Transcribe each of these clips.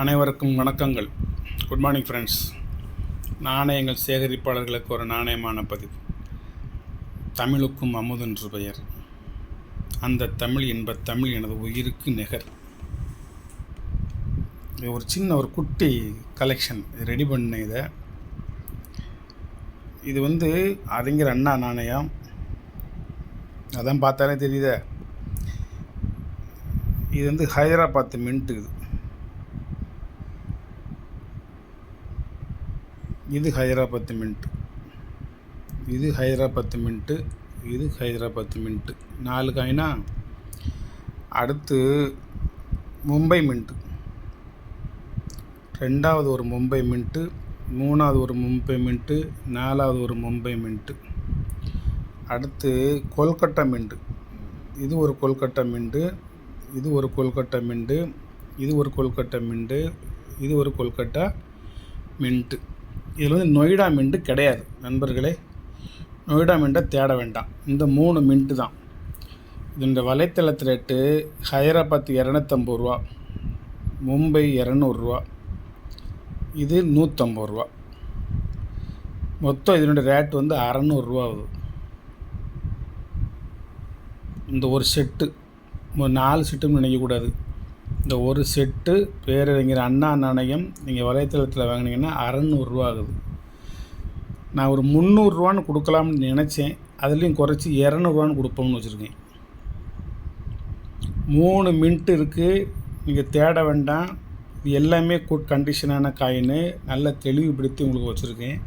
அனைவருக்கும் வணக்கங்கள். Good morning friends. நாணயங்கள் சேகரிப்பாளர்களுக்கு ஒரு நாணயமான பதிவு. தமிழுக்கும் அமுதென்று பெயர். அந்த தமிழ் என்ப தமிழ் எனது உயிருக்கு நிகர். இது ஒரு சின்ன ஒரு குட்டி கலெக்ஷன் ரெடி பண்ண. இது அறிஞர் அண்ணா நாணயம். அதான் பார்த்தாலே தெரியுத. இது ஹைதராபாத் மின்ட்டு. இது ஹைதராபாத் மின்ட்டு. இது ஹைதராபாத் மின்ட்டு. இது ஹைதராபாத் மின்ட்டு. 4 காயினா. அடுத்து மும்பை மின்ட்டு. 2வது ஒரு மும்பை மின்ட்டு. 3வது ஒரு மும்பை மின்ட்டு. 4வது ஒரு மும்பை மின்ட்டு. அடுத்து கொல்கட்டா மின்ட்டு. இது ஒரு கொல்கட்டா மின்ட்டு. இது ஒரு கொல்கட்டா மின்ட்டு. இது ஒரு கொல்கட்டா மின்ட்டு. இது ஒரு கொல்கட்டா மின்ட்டு. இதில் நொய்டா மின்ட்டு கிடையாது நண்பர்களே. நொய்டா மின்ட்டை தேட வேண்டாம். இந்த 3 மின்ட்டு தான். இதோட வலைத்தளத்து ரேட்டு ஹைதராபாத் 250 ரூபா, மும்பை 200 ரூபா, இது 150 ரூபா. மொத்தம் இதனுடைய ரேட் 600 ரூபா ஆகுது. இந்த ஒரு செட்டு 4 செட்டுன்னு நினைக்கக்கூடாது. இந்த ஒரு செட்டு பேரறிஞர் அண்ணா நாணயம் நீங்கள் வலைத்தளத்தில் வாங்கினீங்கன்னா 600 ரூபா ஆகுது. நான் ஒரு 300 ரூபான்னு கொடுக்கலாம்னு நினச்சேன். அதுலேயும் குறைச்சி 200 ரூபான்னு கொடுப்போம்னு வச்சுருக்கேன். 3 மின்ட்டு இருக்குது. நீங்கள் தேட வேண்டாம். இது எல்லாமே குட் கண்டிஷனான காயின். நல்ல தெளிவுபடுத்தி உங்களுக்கு வச்சுருக்கேன்.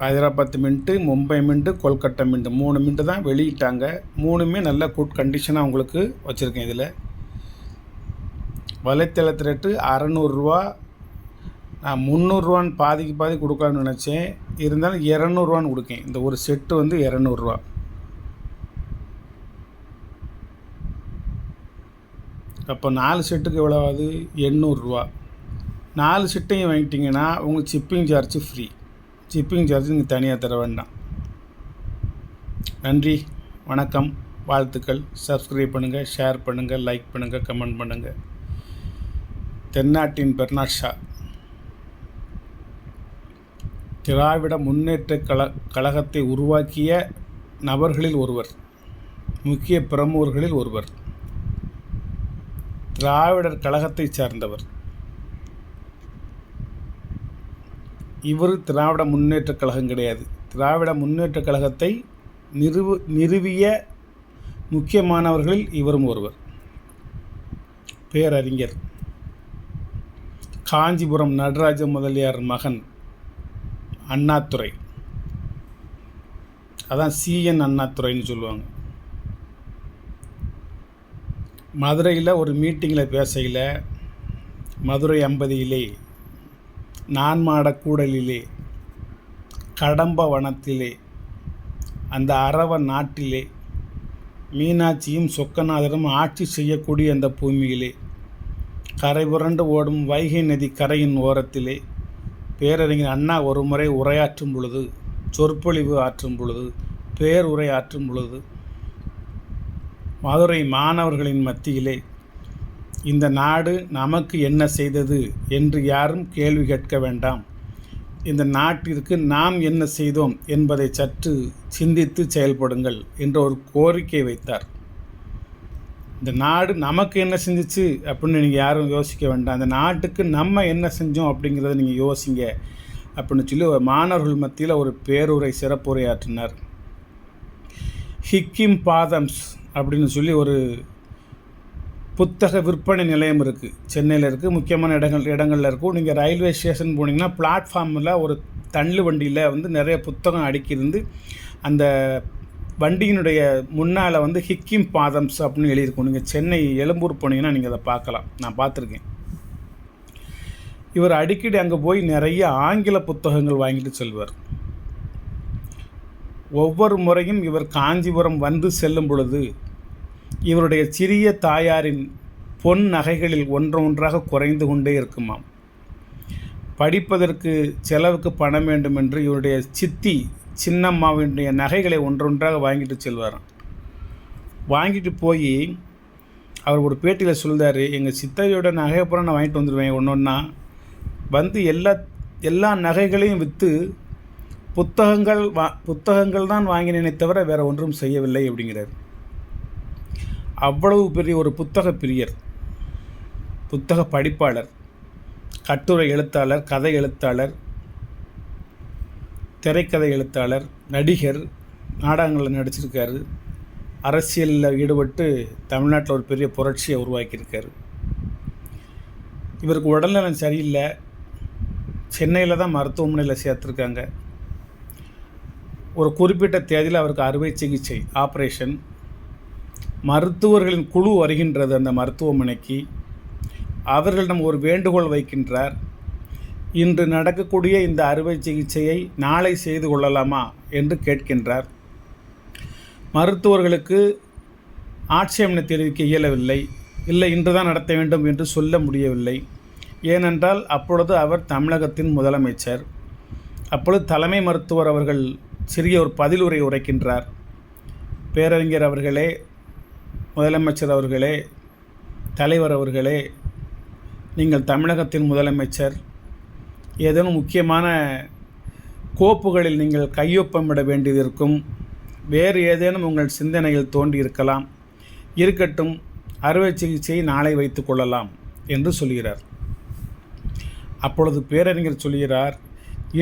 Hyderabad mint, Mumbai mint, Kolkata mint 3 mint தான் வெளியிட்டாங்க. 3மே நல்ல குட் கண்டிஷனாக உங்களுக்கு வச்சுருக்கேன். இதில் வலைத்தளத்து ரேட்டு 600 ரூபா. நான் 300 ரூபான்னு பாதிக்கு பாதி கொடுக்கலான்னு நினச்சேன். இருந்தாலும் 200 ரூபான்னு கொடுக்கேன். இந்த ஒரு செட்டு 200 ரூபா. அப்போ 4 செட்டுக்கு எவ்வளோ ஆகுது? 800 ரூபா. 4 செட்டையும் வாங்கிட்டிங்கன்னா உங்களுக்கு shipping charge free. Shipping charge நீங்கள் தனியாக தர வேண்டாம். நன்றி, வணக்கம், வாழ்த்துக்கள். சப்ஸ்கிரைப் பண்ணுங்கள், ஷேர் பண்ணுங்கள், லைக் பண்ணுங்கள், கமெண்ட் பண்ணுங்கள். தென்னாட்டின் பெர்னாட் ஷா திராவிட முன்னேற்ற கழகத்தை உருவாக்கிய நபர்களில் ஒருவர், முக்கிய பிரமுகர்களில் ஒருவர். திராவிடர் கழகத்தை சார்ந்தவர் இவர். திராவிட முன்னேற்ற கழகம் கிடையாது. திராவிட முன்னேற்ற கழகத்தை நிறுவிய முக்கியமானவர்களில் இவரும் ஒருவர். பேரறிஞர் காஞ்சிபுரம் நடராஜ முதலியார் மகன் அண்ணாதுரை. அதான் CN அண்ணாதுரைன்னு சொல்லுவாங்க. மதுரையில் ஒரு மீட்டிங்கில் பேசையில், மதுரை அம்பதியிலே, நான்மாட கூடலிலே, கடம்ப வனத்திலே, அந்த அரவ நாட்டிலே, மீனாட்சியும் சொக்கநாதரும் ஆட்சி செய்யக்கூடிய அந்த பூமியிலே, கரை புரண்டு ஓடும் வைகை நதி கரையின் ஓரத்திலே பேரறிஞர் அண்ணா ஒரு முறை உரையாற்றும் பொழுது, சொற்பொழிவு ஆற்றும் பொழுது, பேருரை ஆற்றும் பொழுது, மதுரை மாணவர்களின் மத்தியிலே, இந்த நாடு நமக்கு என்ன செய்தது என்று யாரும் கேள்வி கேட்க வேண்டாம். இந்த நாட்டிற்கு நாம் என்ன செய்தோம் என்பதை சற்று சிந்தித்து செயல்படுங்கள் என்ற ஒரு கோரிக்கை வைத்தார். இந்த நாடு நமக்கு என்ன செஞ்சிச்சு அப்படின்னு நீங்கள் யாரும் யோசிக்க வேண்டாம். அந்த நாட்டுக்கு நம்ம என்ன செஞ்சோம் அப்படிங்கிறத நீங்கள் யோசிங்க அப்படின்னு சொல்லி மாணவர்கள் மத்தியில் ஒரு பேருரை, சிறப்புரை ஆற்றினார். ஹிக்கிம் பாதம்ஸ் அப்படின்னு சொல்லி ஒரு புத்தக விற்பனை நிலையம் இருக்குது. சென்னையில் இருக்குது. முக்கியமான இடங்களில் இருக்கும். நீங்கள் ரயில்வே ஸ்டேஷன் போனீங்கன்னா பிளாட்ஃபார்மில் ஒரு தள்ளு வண்டியில் நிறைய புத்தகம் அடுக்கியிருந்து, அந்த வண்டியினுடைய முன்னால் ஹிக்கிம் பாதம்ஸ் அப்படின்னு எழுதியிருக்கும். நீங்கள் சென்னை எழும்பூர் போனீங்கன்னா நீங்கள் அதை பார்க்கலாம். நான் பார்த்துருக்கேன். இவர் அடிக்கடி அங்கே போய் நிறைய ஆங்கில புத்தகங்கள் வாங்கிட்டு செல்வார். ஒவ்வொரு முறையும் இவர் காஞ்சிபுரம் செல்லும் பொழுது இவருடைய சிறிய தாயாரின் பொன் நகைகளில் ஒன்றாக குறைந்து கொண்டே இருக்குமாம். படிப்பதற்கு செலவுக்கு பணம் வேண்டும் என்று இவருடைய சித்தி சின்னம்மாவினுடைய நகைகளை ஒன்றொன்றாக வாங்கிட்டு செல்வாராம். வாங்கிட்டு போய் அவர் ஒரு பேட்டியில் சொல்கிறார், எங்கள் சித்தையோட நகைப்புறம் நான் வாங்கிட்டு வந்துடுவேன் ஒன்று ஒன்றா, வந்து எல்லா நகைகளையும் விற்று புத்தகங்கள் தான் வாங்கினேனே தவிர வேறு ஒன்றும் செய்யவில்லை அப்படிங்கிறார். அவ்வளவு பெரிய ஒரு புத்தக பிரியர், புத்தக படிப்பாளர், கட்டுரை எழுத்தாளர், கதை எழுத்தாளர், திரைக்கதை எழுத்தாளர், நடிகர், நாடகங்களில் நடிச்சிருக்காரு, அரசியலில் ஈடுபட்டு தமிழ்நாட்டில் ஒரு பெரிய புரட்சியை உருவாக்கியிருக்காரு. இவருக்கு உடல்நலம் சரியில்லை, சென்னையில் தான் மருத்துவமனையில் சேர்த்துருக்காங்க. ஒரு குறிப்பிட்ட தேதியில் அவருக்கு அறுவை சிகிச்சை ஆப்ரேஷன். மருத்துவர்களின் குழு வருகின்றது அந்த மருத்துவமனைக்கு. அவர்களிடம் ஒரு வேண்டுகோள் வைக்கின்றார், இன்று நடக்கக்கூடிய இந்த அறுவை சிகிச்சையை நாளை செய்து கொள்ளலாமா என்று கேட்கின்றார். மருத்துவர்களுக்கு ஆட்சேபனை தெரிவிக்க இயலவில்லை. இல்லை, இன்று தான் நடத்த வேண்டும் என்று சொல்ல முடியவில்லை. ஏனென்றால் அப்பொழுது அவர் தமிழகத்தின் முதலமைச்சர். அப்பொழுது தலைமை மருத்துவர் அவர்கள் சிறிய ஒரு பதிலுரை உரைக்கின்றார். பேரறிஞர் அவர்களே, முதலமைச்சர் அவர்களே, தலைவர் அவர்களே, நீங்கள் தமிழகத்தின் முதலமைச்சர், ஏதேனும் முக்கியமான கோப்புகளில் நீங்கள் கையொப்பமிட வேண்டியது இருக்கும், வேறு ஏதேனும் உங்கள் சிந்தனையில் தோன்றி இருக்கலாம், இருக்கட்டும், அறுவை சிகிச்சையை நாளை வைத்து கொள்ளலாம் என்று சொல்கிறார். அப்பொழுது பேரறிஞர் சொல்கிறார்,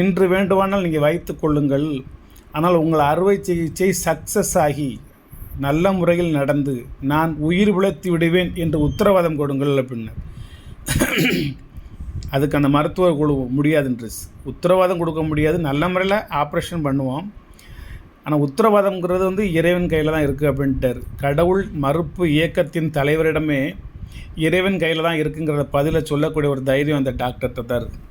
இன்று வேண்டுமானால் நீங்கள் வைத்து கொள்ளுங்கள், ஆனால் உங்கள் அறுவை சிகிச்சை சக்ஸஸ் ஆகி நல்ல முறையில் நடந்து நான் உயிர் பிழைத்து விடுவேன் என்று உத்தரவாதம் கொடுங்கள் அப்படின்னு. அதுக்கு அந்த மருத்துவர் குழு முடியாதுன்று, உத்தரவாதம் கொடுக்க முடியாது, நல்ல முறையில் ஆப்ரேஷன் பண்ணுவோம், ஆனால் உத்தரவாதம்ங்கிறது இறைவன் கையில் தான் இருக்குது அப்படின்ட்டார். கடவுள் மறுப்பு இயக்கத்தின் தலைவரிடமே இறைவன் கையில் தான் இருக்குங்கிறத பதிலை சொல்லக்கூடிய ஒரு தைரியம் அந்த டாக்டர்கிட்ட தான் இருக்குது.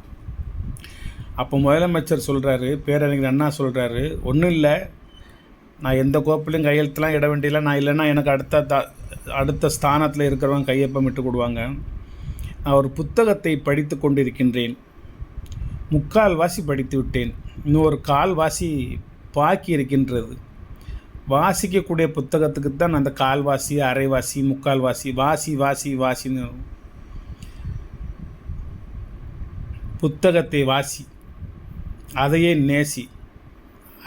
அப்போ முதலமைச்சர் சொல்கிறாரு, பேரறிஞர் அண்ணா சொல்கிறாரு, ஒன்றும் இல்லை, நான் எந்த கோப்பிலையும் கையெழுத்துலாம் இட வேண்டியதில்லை, நான் இல்லைன்னா எனக்கு அடுத்த ஸ்தானத்தில் இருக்கிறவங்க கையொப்பம் இட்டு கொடுவாங்க. நான் ஒரு புத்தகத்தை படித்து கொண்டிருக்கின்றேன், முக்கால்வாசி படித்து விட்டேன், இன்னொரு கால்வாசி பாக்கி இருக்கின்றது. வாசிக்கக்கூடிய புத்தகத்துக்கு தான் அந்த கால்வாசி, அரைவாசி, முக்கால்வாசி, வாசின்னு புத்தகத்தை வாசி, அதையே நேசி,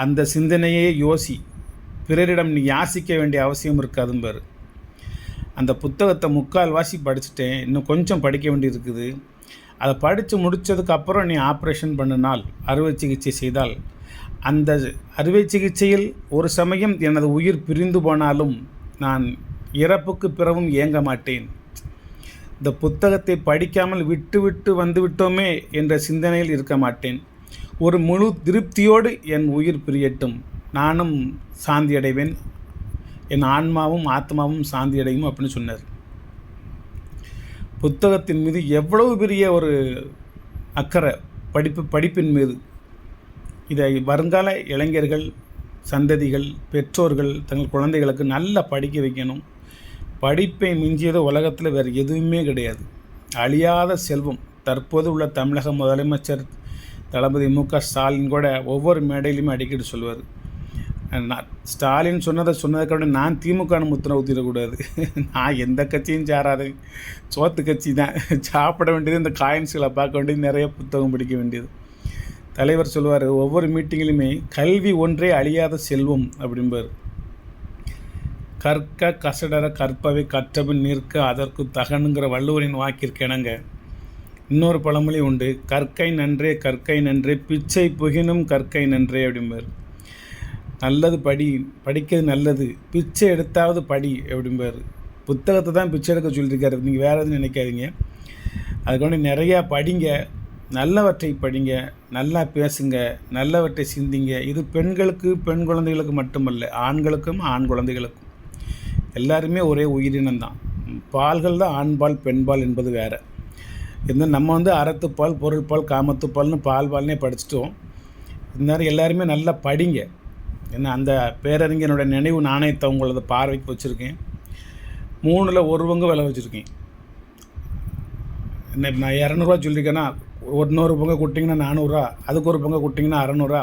அந்த சிந்தனையே யோசி, பிறரிடம் நீ யாசிக்க வேண்டிய அவசியம் இருக்காதும்பார். அந்த புத்தகத்தை முக்கால்வாசி படிச்சுட்டேன், இன்னும் கொஞ்சம் படிக்க வேண்டியிருக்குது. அதை படித்து முடித்ததுக்கப்புறம் நீ ஆப்ரேஷன் பண்ணினால், அறுவை சிகிச்சை செய்தால், அந்த அறுவை சிகிச்சையில் ஒரு சமயம் எனது உயிர் பிரிந்து போனாலும் நான் இறப்புக்கு பிறகும் ஏங்க மாட்டேன். இந்த புத்தகத்தை படிக்காமல் விட்டு வந்துவிட்டோமே என்ற சிந்தனையில் இருக்க மாட்டேன். ஒரு முழு திருப்தியோடு என் உயிர் பிரியட்டும், நானும் சாந்தி அடைவேன், என் ஆன்மாவும் ஆத்மாவும் சாந்தி அடையும் அப்படின்னு சொன்னார். புத்தகத்தின் மீது எவ்வளவு பெரிய ஒரு அக்கறை, படிப்பின் மீது. இதை வருங்கால இளைஞர்கள், சந்ததிகள், பெற்றோர்கள் தங்கள் குழந்தைகளுக்கு நல்லா படிக்க வைக்கணும். படிப்பை மிஞ்சியது உலகத்தில் வேறு எதுவுமே கிடையாது. அழியாத செல்வம். தற்போது உள்ள தமிழக முதலமைச்சர் தளபதி மு.க. ஸ்டாலின் கூட ஒவ்வொரு மேடையிலுமே அடிக்கடி சொல்வார், ஸ்டாலின் சொன்னதுக்காக நான் திமுக முத்திரை ஊற்றிடக்கூடாது, நான் எந்த கட்சியும் சாராது, சோத்து கட்சி தான், சாப்பிட வேண்டியது இந்த காயின்ஸ்களை பார்க்க வேண்டியது, நிறைய புத்தகம் படிக்க வேண்டியது. தலைவர் சொல்லுவார், ஒவ்வொரு மீட்டிங்கிலுமே கல்வி ஒன்றே அழியாத செல்வம் அப்படிம்பார். கற்க கசடர கற்பவை கற்றபின் நிற்க அதற்கு தகனுங்கிற வள்ளுவரின் வாக்கிற்கு இணங்க இன்னொரு பழமொழி உண்டு, கற்கை நன்றே பிச்சை புகினும் கற்கை நன்றே அப்படிம்பார். நல்லது படிக்கிறது நல்லது, பிச்சை எடுத்தாவது படி அப்படிம்பார். புத்தகத்தை தான் பிச்சை எடுக்க சொல்லியிருக்காரு, நீங்கள் வேறு எதுவும் நினைக்காதீங்க. அதுக்கு நிறையா படிங்க, நல்லவற்றை படிங்க, நல்லா பேசுங்க, நல்லவற்றை சிந்திங்க. இது பெண்களுக்கு, பெண் குழந்தைகளுக்கு மட்டுமல்ல, ஆண்களுக்கும் ஆண் குழந்தைகளுக்கும் எல்லாருமே ஒரே உயிரினம்தான். பால்கள் தான் ஆண்பால் பெண்பால் என்பது வேறு. நம்ம அறத்துப்பால், பொருள்பால், காமத்துப்பால்னு பால்னே படிச்சிட்டோம். இருந்தாலும் எல்லாருமே நல்லா படிங்க. ஏன்னா அந்த பேரறிஞனுடைய நினைவு நாணயத்தை உங்களது பார்வைக்கு வச்சுருக்கேன். 3ல் 1 பங்கு விலை வச்சுருக்கேன். நான் 200 சொல்லியிருக்கேன்னா, இன்னொரு பங்கு கொடுத்தீங்கன்னா 400, அதுக்கு ஒரு பங்கு கொடுத்தீங்கன்னா 600.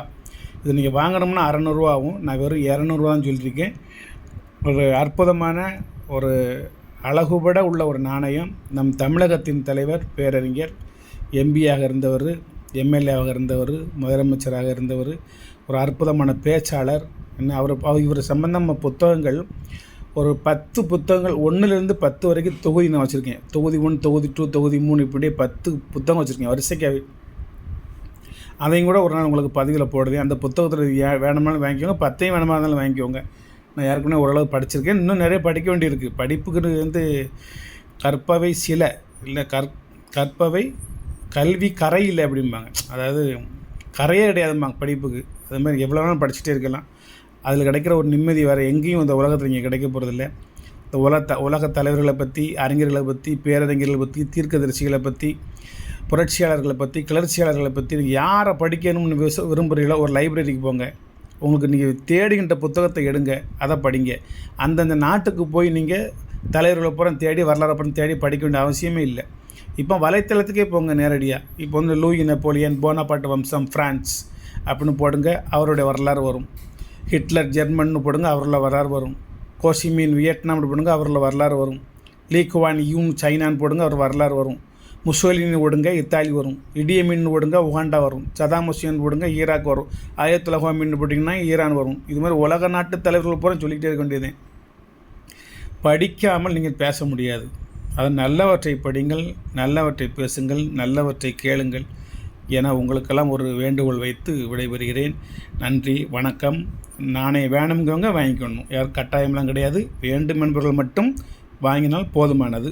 இது நீங்கள் வாங்கணும்னா 600 ஆகும். நான் வெறும் 200 தான் சொல்லியிருக்கேன். ஒரு அற்புதமான ஒரு அழகுபட உள்ள ஒரு நாணயம். நம் தமிழகத்தின் தலைவர் பேரறிஞர் எம்பியாக இருந்தவர், எம்எல்ஏவாக இருந்தவர், முதலமைச்சராக இருந்தவர், ஒரு அற்புதமான பேச்சாளர். இவர் சம்பந்தமாக புத்தகங்கள் ஒரு 10 புத்தகங்கள் 1லேருந்து 10 வரைக்கும் தொகுதி நான் வச்சுருக்கேன். தொகுதி 1, தொகுதி 2, தொகுதி 3 இப்படியே 10 புத்தகம் வச்சுருக்கேன் வரிசைக்காகவே. அதையும் கூட ஒரு நாள் உங்களுக்கு பதிவில் போடுவேன். அந்த புத்தகத்தில் வேணுமானாலும் வாங்கிக்கோங்க, 10 வேணுமா இருந்தாலும் வாங்கிக்கோங்க. நான் ஏற்கனவே ஓரளவு படிச்சிருக்கேன், இன்னும் நிறைய படிக்க வேண்டியிருக்கு. படிப்புக்கு கற்பவை சில இல்லை கற்பவை கல்வி கரை இல்லை அப்படிம்பாங்க. அதாவது கரையே கிடையாதும்பாங்க படிப்புக்கு. அது மாதிரி எவ்வளோ வேணாலும் படிச்சுட்டே இருக்கலாம். அதில் கிடைக்கிற ஒரு நிம்மதி வேறு எங்கேயும் இந்த உலகத்தில் இங்கே கிடைக்க போகிறதில்ல. இந்த உலக தலைவர்களை பற்றி, அறிஞர்களை பற்றி, பேரறிஞர்களை பற்றி, தீர்க்கதரிசிகளை பற்றி, புரட்சியாளர்களை பற்றி, கிளர்ச்சியாளர்களை பற்றி யாரை படிக்கணும்னு விரும்புகிறீங்களோ ஒரு லைப்ரரிக்கு போங்க. உங்களுக்கு நீங்கள் தேடுகின்ற புத்தகத்தை எடுங்க, அதை படிங்க. அந்தந்த நாட்டுக்கு போய் நீங்கள் தலைவர்களை பூரா தேடி, வரலாறு அப்புறம் தேடி படிக்க வேண்டிய அவசியமே இல்லை. இப்போ வலைத்தளத்துக்கே போங்க நேரடியாக. இப்போ லூயி நெப்போலியன், போனாபார்ட் வம்சம், ஃப்ரான்ஸ் அப்படின்னு போடுங்க, அவருடைய வரலாறு வரும். ஹிட்லர் ஜெர்மன்னு போடுங்க, அவரோட வரலாறு வரும். கோசிமின் வியட்நாம்னு போடுங்க, அவரோட வரலாறு வரும். லீ குவான் யூன் சைனான்னு போடுங்க, அவர் வரலாறு வரும். முசோலினி ஓடுங்க, இத்தாலி வரும். இடியமின்னு ஓடுங்க, உகாண்டா வரும். சதாம் ஹுசேன் போடுங்க, ஈராக் வரும். ஆயத்துல்லா ஹோமின்னு போட்டிங்கன்னா ஈரான் வரும். இது மாதிரி உலக நாட்டு தலைவர்கள் பூரா சொல்லிக்கிட்டே இருக்க வேண்டியது. படிக்காமல் நீங்கள் பேச முடியாது. அது நல்லவற்றை படிங்கள், நல்லவற்றை பேசுங்கள், நல்லவற்றை கேளுங்கள் என உங்களுக்கெல்லாம் ஒரு வேண்டுகோள் வைத்து விடைபெறுகிறேன். நன்றி, வணக்கம். நானே வேணுங்கிறவங்க வாங்கிக்கணும், யாரும் கட்டாயம்லாம் கிடையாது. வேண்டும் என்பவர்கள் மட்டும் வாங்கினால் போதுமானது.